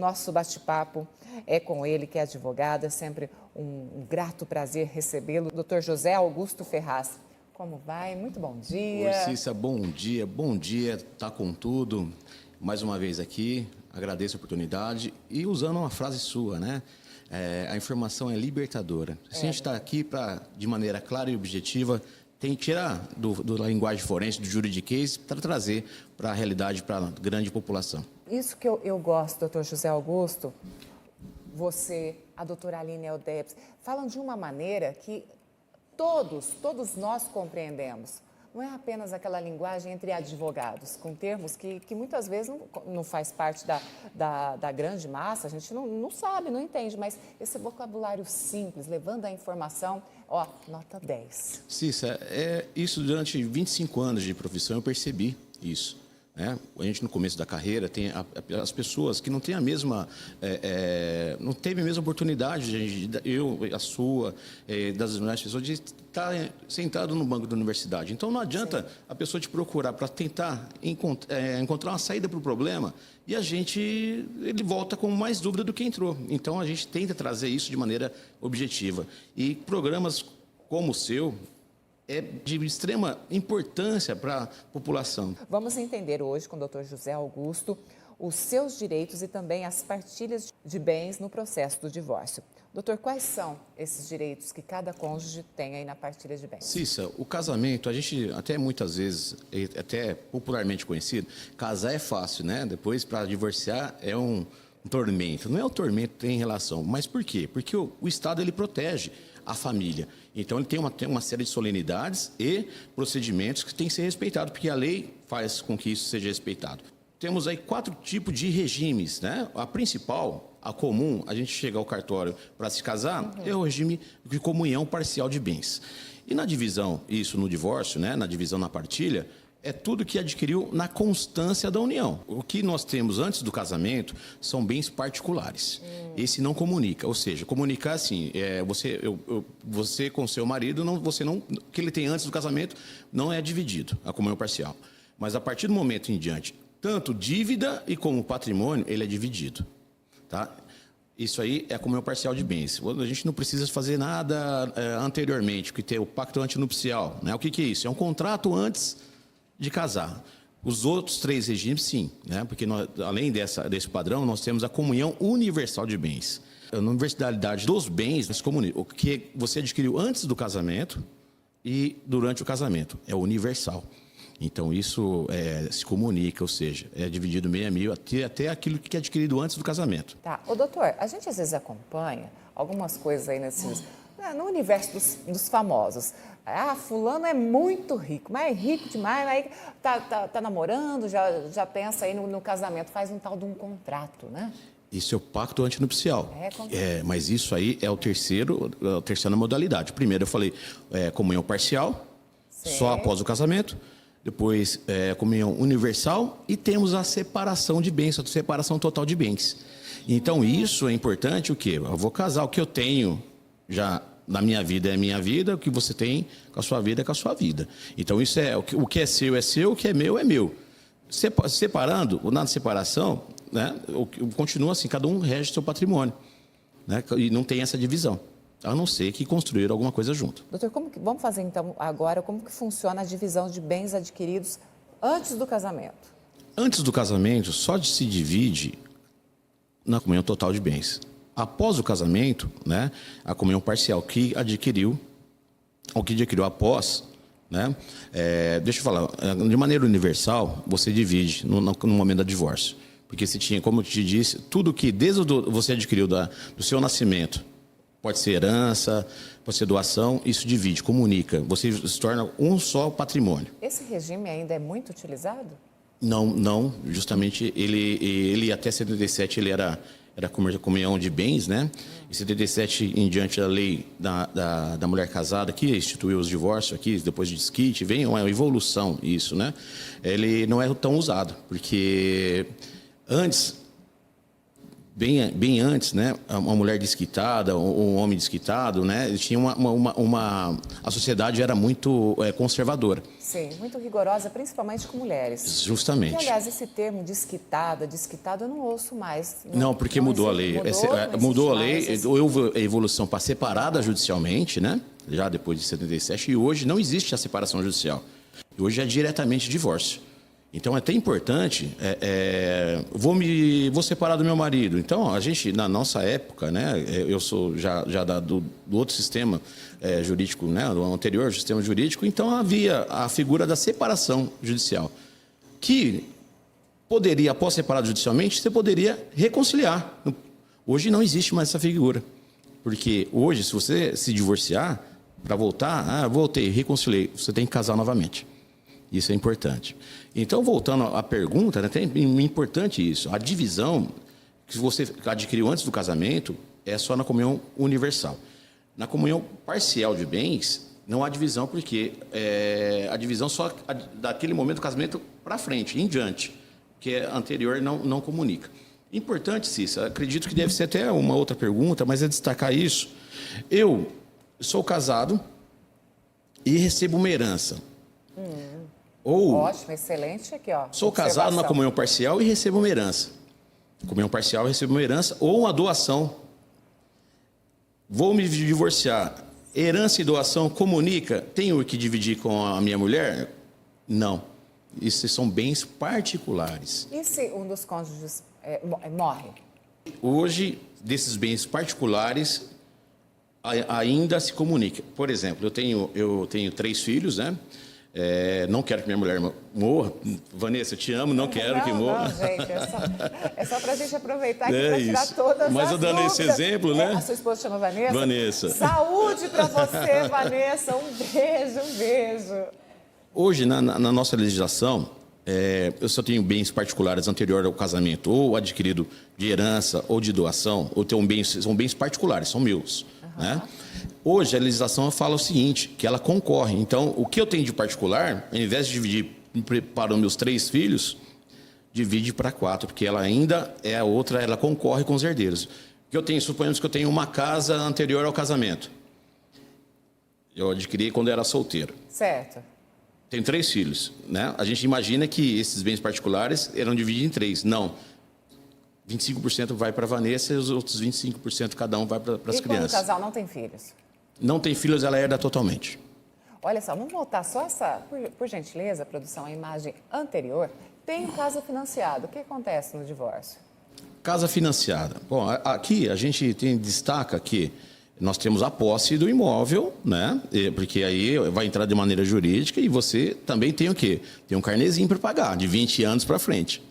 nosso bate-papo é com ele, que é advogado. É sempre um grato prazer recebê-lo, Dr. José Augusto Ferraz. Como vai? Muito bom dia. Oi, Cissa, bom dia, tá com tudo. Mais uma vez aqui, agradeço a oportunidade e usando uma frase sua, né? A informação é libertadora. Se a gente está aqui para, de maneira clara e objetiva, tem que tirar da linguagem forense, do juridiquês, para trazer para a realidade, para a grande população. Isso que eu gosto, doutor José Augusto, você, a doutora Aline Eudebs, falam de uma maneira que todos nós compreendemos. Não é apenas aquela linguagem entre advogados, com termos que muitas vezes não faz parte da grande massa, a gente não sabe, não entende, mas esse vocabulário simples, levando a informação, ó, nota 10. Cissa, isso durante 25 anos de profissão eu percebi isso. Né? A gente, no começo da carreira, tem as pessoas que não têm a mesma, não teve a mesma oportunidade, a sua, das demais pessoas, de estar sentado no banco da universidade. Então, não adianta Sim. a pessoa te procurar para tentar encontrar uma saída para o problema e ele volta com mais dúvida do que entrou. Então, a gente tenta trazer isso de maneira objetiva. E programas como o seu é de extrema importância para a população. Vamos entender hoje com o Dr. José Augusto os seus direitos e também as partilhas de bens no processo do divórcio. Doutor, quais são esses direitos que cada cônjuge tem aí na partilha de bens? Cissa, o casamento, a gente até muitas vezes, até popularmente conhecido, casar é fácil, né? Depois, para divorciar, é um tormento. Não é o tormento que tem relação, mas por quê? Porque o Estado, ele protege a família. Então, ele tem uma série de solenidades e procedimentos que têm que ser respeitados, porque a lei faz com que isso seja respeitado. Temos aí 4 tipos de regimes, né? A principal, a comum, a gente chega ao cartório para se casar, é o regime de comunhão parcial de bens. E na divisão, isso no divórcio, né? Na divisão na partilha, é tudo que adquiriu na constância da união. O que nós temos antes do casamento são bens particulares. Esse não comunica, ou seja, comunicar assim, você com seu marido, o que ele tem antes do casamento não é dividido, a comunhão parcial. Mas a partir do momento em diante, tanto dívida e como patrimônio, ele é dividido. Tá? Isso aí é a comunhão parcial de bens. A gente não precisa fazer nada anteriormente, que tem o pacto antinupcial. Né? O que é isso? É um contrato antes de casar. Os outros 3 regimes, sim, né? Porque além desse padrão, nós temos a comunhão universal de bens. A universalidade dos bens se comunica. O que você adquiriu antes do casamento e durante o casamento é universal. Então, isso se comunica, ou seja, é dividido meio a meio até aquilo que é adquirido antes do casamento. Tá. Ô, doutor, a gente às vezes acompanha algumas coisas aí no universo dos famosos. Ah, fulano é muito rico, mas é rico demais, aí tá namorando, já pensa aí no casamento, faz um tal de um contrato, né? Isso é o pacto antinupcial. Mas isso aí é a terceira modalidade. Primeiro eu falei comunhão parcial, só após o casamento. Depois comunhão universal e temos a separação de bens, a separação total de bens. Então isso é importante o quê? Eu vou casar, o que eu tenho já na minha vida é minha vida, o que você tem com a sua vida é com a sua vida. Então isso o que é seu, o que é meu é meu. Separando, na separação, né, continua assim, cada um rege seu patrimônio, né, e não tem essa divisão, a não ser que construíram alguma coisa junto. Doutor, vamos fazer então agora como que funciona a divisão de bens adquiridos antes do casamento? Antes do casamento, só se divide na comunhão total de bens. Após o casamento, né, a comunhão parcial que adquiriu após, né, deixa eu falar, de maneira universal, você divide no momento do divórcio. Porque você tinha, como eu te disse, tudo que desde você adquiriu do seu nascimento, pode ser herança, pode ser doação, isso divide, comunica. Você se torna um só patrimônio. Esse regime ainda é muito utilizado? Não, justamente ele até 77 ele era comunhão de bens, né? Em 77 em diante da lei da mulher casada que instituiu os divórcios aqui, depois de desquite, vem uma evolução isso, né? Ele não é tão usado, porque antes bem antes, né, uma mulher desquitada, um homem desquitado, né, tinha a sociedade era muito conservadora. Sim, muito rigorosa, principalmente com mulheres. Justamente. E, aliás, esse termo desquitado eu não ouço mais. Não, porque mudou a lei. Mudou a lei, houve a evolução para separada judicialmente, né, já depois de 77, e hoje não existe a separação judicial. Hoje é diretamente divórcio. Então, é até importante, vou separar do meu marido. Então, a gente, na nossa época, né, eu sou já do outro sistema jurídico, né, do anterior sistema jurídico, então havia a figura da separação judicial, que poderia, após separado judicialmente, você poderia reconciliar. Hoje não existe mais essa figura, porque hoje, se você se divorciar, para voltar, voltei, reconciliei, você tem que casar novamente. Isso é importante. Então, voltando à pergunta, né, é importante isso. A divisão que você adquiriu antes do casamento é só na comunhão universal. Na comunhão parcial de bens, não há divisão, porque a divisão só daquele momento do casamento para frente, em diante, que é anterior não comunica. Importante, Cissa, acredito que deve ser até uma outra pergunta, mas é destacar isso. Eu sou casado e recebo uma herança. Ótimo, excelente aqui, ó. Sou casado na comunhão parcial e recebo uma herança. Comunhão parcial, recebo uma herança ou uma doação. Vou me divorciar. Herança e doação comunica? Tenho que dividir com a minha mulher? Não. Isso são bens particulares. E se um dos cônjuges morre? Hoje, desses bens particulares, ainda se comunica. Por exemplo, eu tenho 3 filhos, né? Não quero que minha mulher morra. Vanessa, eu te amo, não quero que morra. Não, gente, é só para a gente aproveitar aqui para tirar todas Mas as eu dando dúvidas. esse exemplo, né? A sua esposa chama Vanessa? Vanessa. Saúde para você, Vanessa. Um beijo, um beijo. Hoje, na nossa legislação, eu só tenho bens particulares anterior ao casamento, ou adquirido de herança ou de doação, ou são bens particulares, são meus. Né? Hoje, a legislação fala o seguinte, que ela concorre. Então, o que eu tenho de particular, ao invés de dividir para os meus 3 filhos, divide para 4, porque ela ainda é a outra, ela concorre com os herdeiros. Suponhamos que eu tenho uma casa anterior ao casamento. Eu adquiri quando eu era solteiro. Certo. Tenho 3 filhos, né? A gente imagina que esses bens particulares eram divididos em 3. Não. 25% vai para a Vanessa e os outros 25% cada um vai para as crianças. E quando o casal não tem filhos? Não tem filhos, ela herda totalmente. Olha só, vamos voltar só por gentileza, produção, a imagem anterior. Tem casa financiada. O que acontece no divórcio? Casa financiada. Bom, aqui a gente destaca que nós temos a posse do imóvel, né? Porque aí vai entrar de maneira jurídica e você também tem o quê? Tem um carnezinho para pagar, de 20 anos para frente.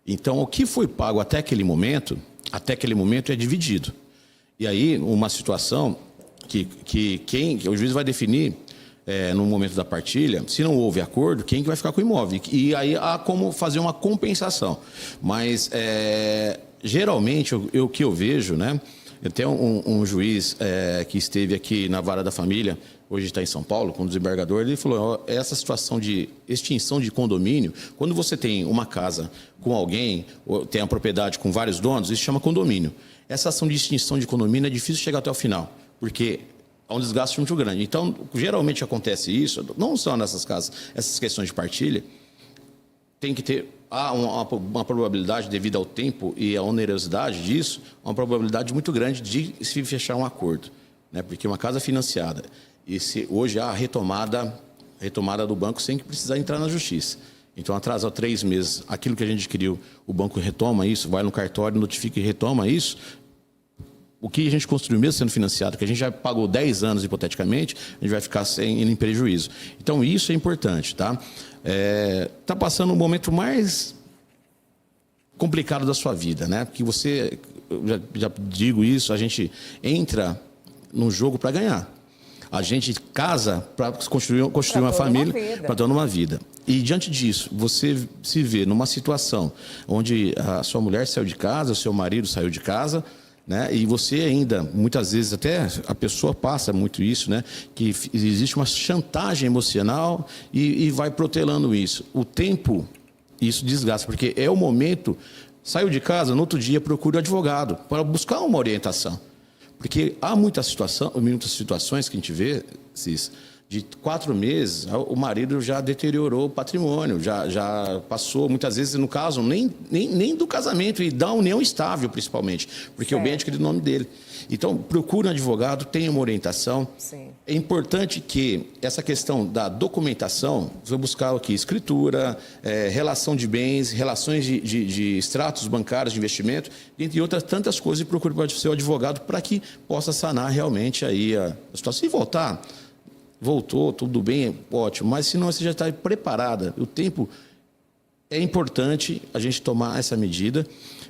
Então, o que foi pago até aquele momento é dividido. E aí, uma situação que o juiz vai definir no momento da partilha, se não houve acordo, quem que vai ficar com o imóvel? E aí há como fazer uma compensação. Mas, geralmente, o que eu vejo, né? Até um juiz que esteve aqui na Vara da Família, hoje está em São Paulo, com o desembargador, ele falou, essa situação de extinção de condomínio, quando você tem uma casa com alguém, ou tem uma propriedade com vários donos, isso chama condomínio. Essa ação de extinção de condomínio é difícil chegar até o final, porque há um desgaste muito grande. Então, geralmente acontece isso, não só nessas casas, essas questões de partilha, tem que ter uma probabilidade, devido ao tempo e à onerosidade disso, uma probabilidade muito grande de se fechar um acordo. Né? Porque uma casa financiada, hoje há a retomada do banco sem que precisar entrar na justiça. Então, atrasa 3 meses, aquilo que a gente adquiriu, o banco retoma isso, vai no cartório, notifica e retoma isso. O que a gente construiu mesmo sendo financiado, que a gente já pagou 10 anos hipoteticamente, a gente vai ficar em prejuízo. Então, isso é importante, tá? Está passando um momento mais complicado da sua vida, né? Porque você, já digo isso, a gente entra no jogo para ganhar. A gente casa para construir uma família, para dar uma vida. E, diante disso, você se vê numa situação onde a sua mulher saiu de casa, o seu marido saiu de casa, né? E você ainda, muitas vezes, até a pessoa passa muito isso, né? Que existe uma chantagem emocional e vai protelando isso. O tempo, isso desgasta, porque é o momento Saiu de casa, no outro dia procure o advogado para buscar uma orientação. Porque há muitas situações que a gente vê, Cis, de 4 meses, o marido já deteriorou o patrimônio, já passou, muitas vezes, no caso, nem do casamento e da união estável, principalmente, porque o bem é adquirido no nome dele. Então, procure um advogado, tenha uma orientação. Sim. É importante que essa questão da documentação, você vai buscar aqui escritura, relação de bens, relações de extratos bancários de investimento, entre outras tantas coisas, e procure o seu advogado para que possa sanar realmente aí a situação. Se voltou, tudo bem, ótimo, mas se não, você já está preparada. O tempo é importante a gente tomar essa medida,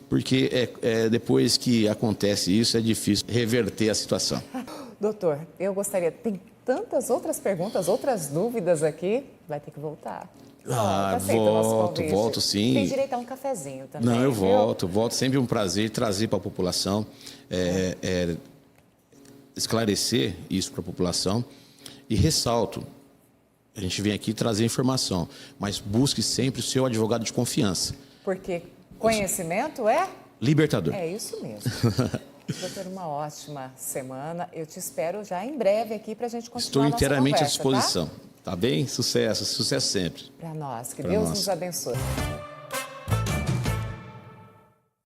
porque depois que acontece isso, é difícil reverter a situação. Doutor, eu gostaria, tem tantas outras perguntas, outras dúvidas aqui, vai ter que voltar. Volto sim. Tem direito a um cafezinho também. Não, eu viu? volto. Sempre um prazer trazer para a população, esclarecer isso para a população. E ressalto, a gente vem aqui trazer informação, mas busque sempre o seu advogado de confiança. Porque conhecimento é? Libertador. É isso mesmo. Doutor, uma ótima semana. Eu te espero já em breve aqui para a gente continuar. Estou inteiramente à conversa, disposição. Tá bem? Sucesso sempre. Para nós. Que Pra Deus nós. nos abençoe.